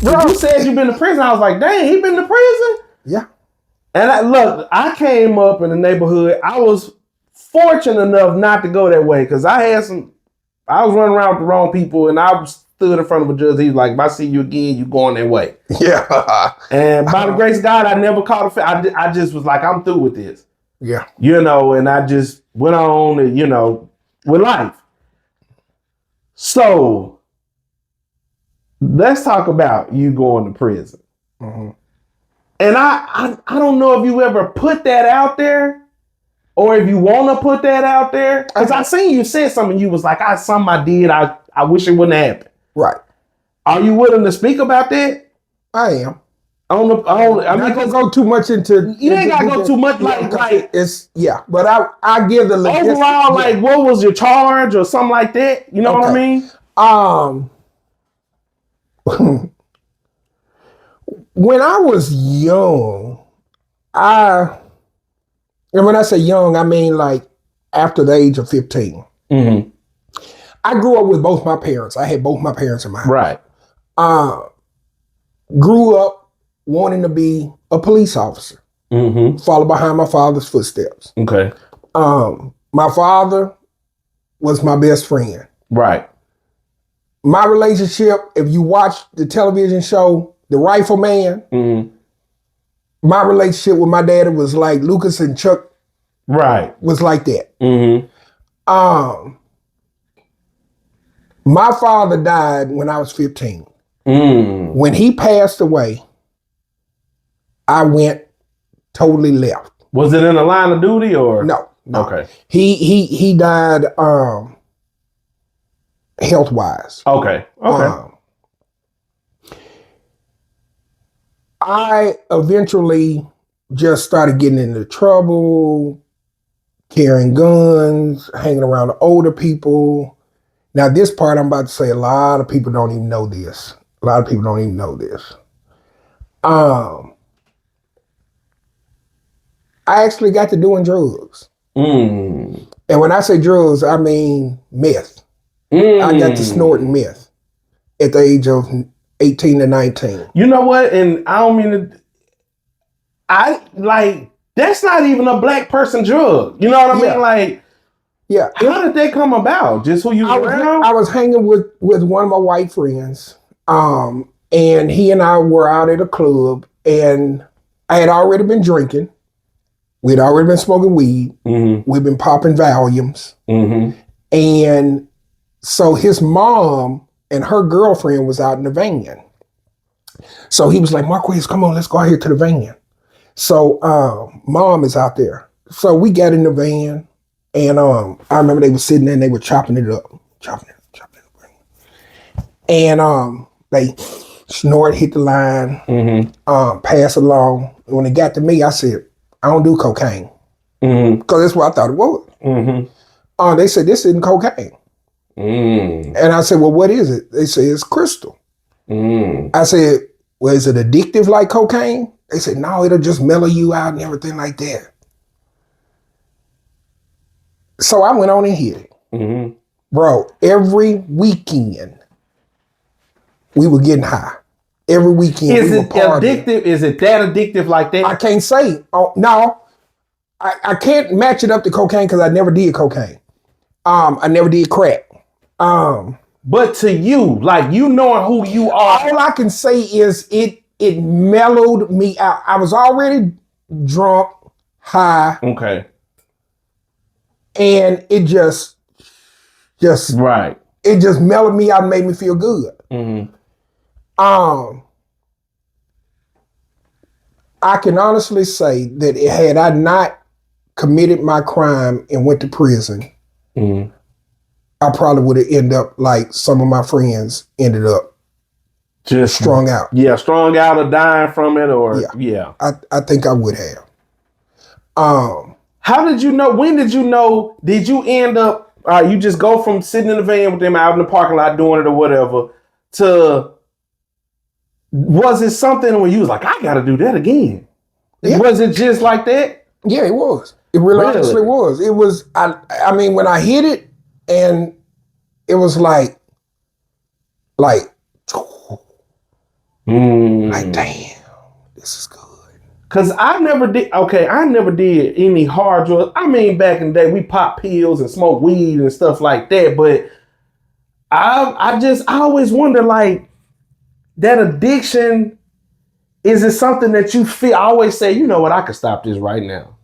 When you said you've been to prison, I was like, dang, he been to prison? Yeah. And I came up in the neighborhood. I was fortunate enough not to go that way because I was running around with the wrong people, and I stood in front of a judge. He was like, if I see you again, you going that way. Yeah. And by the grace of God, I never caught I just was like, I'm through with this. Yeah. And I just went on and, with life. So let's talk about you going to prison. Mm-hmm. And I don't know if you ever put that out there or if you want to put that out there. Because I seen you said something. You was like, something I did. I wish it wouldn't happen. Right. Are you willing to speak about that? I am. I'm not gonna go too much into. You ain't gotta go too much. Like it's but I give the overall. Like, what was your charge or something like that? You know what I mean? When I was young, and when I say young, I mean like after the age of 15. Mm-hmm. I grew up with both my parents. I had both my parents in my house. Right. Grew up wanting to be a police officer. Mm-hmm. Follow behind my father's footsteps. Okay. My father was my best friend. Right. My relationship, if you watch the television show, The Rifleman, mm-hmm. my relationship with my daddy was like Lucas and Chuck. Right. Was like that. Mm-hmm. My father died when I was 15. Mm. When he passed away, I went totally left. Was it in the line of duty or? No. Okay. He died health-wise. Okay. I eventually just started getting into trouble, carrying guns, hanging around older people. Now, this part I'm about to say, a lot of people don't even know this. I actually got to doing drugs. Mm. And when I say drugs, I mean meth. I got to snorting meth at the age of 18 to 19. You know what? And I don't mean to... that's not even a black person drug. You know what I mean? Like... Yeah. How did they come about? Just who you were around? I was hanging with one of my white friends. And he and I were out at a club, and I had already been drinking. We'd already been smoking weed. Mm-hmm. We'd been popping Valiums. Mm-hmm. And so his mom and her girlfriend was out in the van. So he was like, Marquez, come on, let's go out here to the van. So mom is out there. So we got in the van, and I remember they were sitting there and they were chopping it up. And they snort, hit the line, mm-hmm. Pass along. When it got to me, I said, I don't do cocaine. Mm-hmm. Because that's what I thought it was. Mm-hmm. They said, this isn't cocaine. Mm. And I said, well, what is it? They said, it's crystal. Mm. I said, well, is it addictive like cocaine? They said, no, it'll just mellow you out and everything like that. So I went on and hit it. Mm-hmm. Bro, every weekend, we were getting high. Every weekend we were partying. Addictive? Is it that addictive like that? I can't say. Oh, no. I can't match it up to cocaine because I never did cocaine. I never did crack. But to you, like you knowing who you are. All I can say is it mellowed me out. I was already drunk, high. Okay. And it just right. It just mellowed me out and made me feel good. Mm-hmm. I can honestly say that had I not committed my crime and went to prison, mm-hmm. I probably would have ended up like some of my friends ended up. Just strung out. Yeah, strung out or dying from it or yeah. I think I would have. How did you know? When did you know? Did you end up you just go from sitting in the van with them out in the parking lot doing it or whatever to was it something where you was like, I gotta do that again? Yeah. Was it just like that? Yeah, it was. It really honestly was. It was I mean when I hit it and it was like Like, damn, this is good. Cause I never did. Okay, I never did any hard drugs. I mean, back in the day, we popped pills and smoked weed and stuff like that. But I always wonder, like, that addiction. Is it something that you feel? I always say, you know what? I could stop this right now.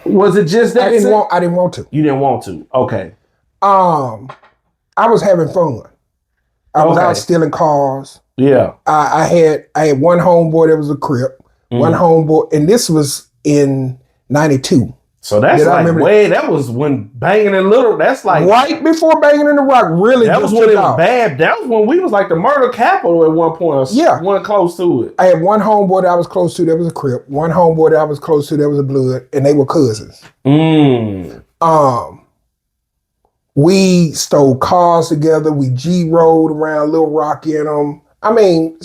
Was it just that? I didn't want to. You didn't want to. Okay. I was having fun. I was out stealing cars. Yeah. I had one homeboy that was a Crip. One homeboy, and this was in '92. So that's like that was when Banging in Little. That's like right before Banging in the Rock really. That was when it was bad. That was when we was like the murder capital at one point. Yeah, one close to it. I had one homeboy that I was close to that was a Crip. One homeboy that I was close to that was a Blood, and they were cousins. We stole cars together. We G-Rode around Little Rock in them. I mean,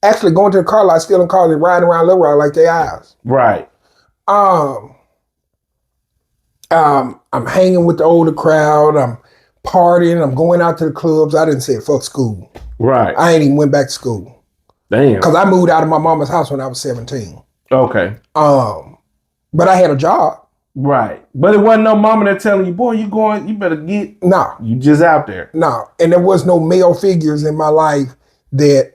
actually going to the car lot, stealing cars and riding around Little Rock like they eyes. Right. I'm hanging with the older crowd. I'm partying. I'm going out to the clubs. I didn't say fuck school. Right. I ain't even went back to school. Damn. Because I moved out of my mama's house when I was 17. Okay. But I had a job. Right. But it wasn't no mama that telling you, boy, you better get. No. You just out there. No. And there was no male figures in my life that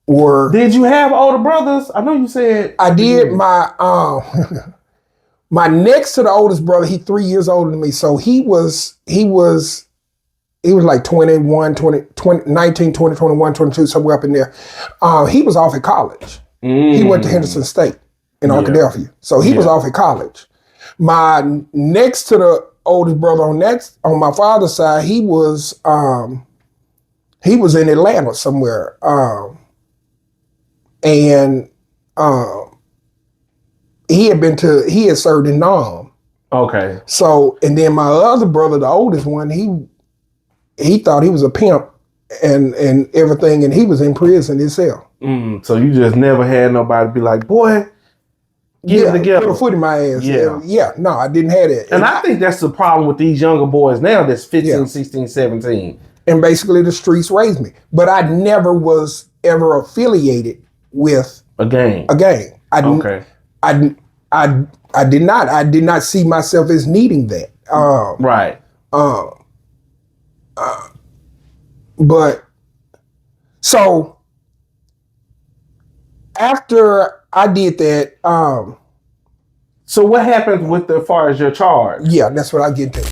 were. Did you have older brothers? I know you said. I did. My next to the oldest brother, he 3 years older than me. So he was like 21, 19, 20, 21, 22, somewhere up in there. He was off at college. He went to Henderson State in Arkadelphia. So he was off at college. My next to the oldest brother on my father's side, he was in Atlanta somewhere. He had served in Nam. Okay. So, and then my other brother, the oldest one, he thought he was a pimp and everything, and he was in prison himself. So you just never had nobody be like, boy, get it together. Put a foot in my ass. Yeah. No, I didn't have that. And I think that's the problem with these younger boys now that's 15, 16, 17. And basically the streets raised me. But I never was ever affiliated with a gang. I did not. I did not see myself as needing that. Right. But so after I did that, so what happened with as far as your charge? Yeah, that's what I get to.